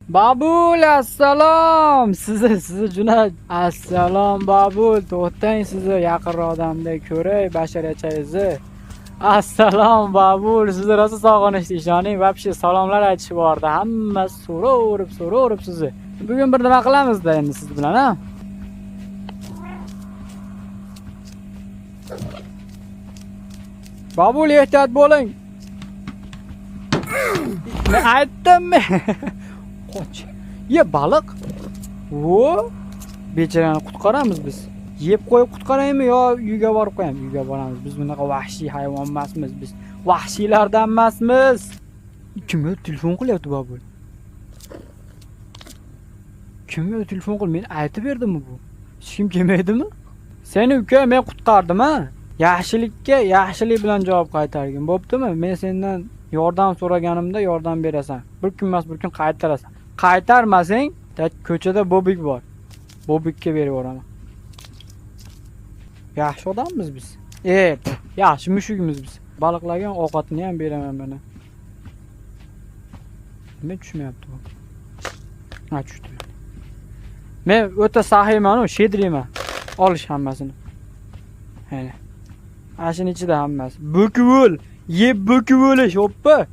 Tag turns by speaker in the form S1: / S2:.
S1: Babul assalom. Sizni Junayd. Assalom Babul. To'xtang, sizni yaqinroqdanda ko'ray basharachangizni. Assalom Babul. Sizni rosa sog'inishdi ishoning. Vobshe salomlar aytishib bordi. Hammasi so'raverib sizni. Bugun bir nima qilamiz-da endi siz bilan, ha? Babul ehtiyot bo'ling. Men aytdimmi? Qoch. Ye baliq. Vo! Bechorani qutqaramiz biz. Yeb qo'yib qutqaraymi yo uyga borib qo'yamiz? Uyga boramiz. Biz bunaqa vahshiy hayvon emasmiz biz. Vahshiylardan emasmiz. Kimga telefon qilyapti Babul? Kimga telefon qil? Men aytib berdimmi bu? Hech kim kelmaydimi? Seni uka men qutqardim, ha? Yaxshilikka yaxshilik bilan javob qaytargin. Bo'ptimi? Men sendan yordam so'raganimda yordam berasan. Bir kun emas, bir kun qaytarasan. Qaytarmasang, ko'chada Bobik bor. Bobikka berib yuboraman. Yaxshi odammiz biz. Yaxshi mushugimiz biz. Baliqlarga ovqatni ham beraman mana. Nima tushmayapti bu? Ha, tushdi. Men o'ta saxiyman, shedriyman. Olish hammasini. Mana. Ashin ichida hammasi. Bukuvul, yeb bukuvul, hoppa.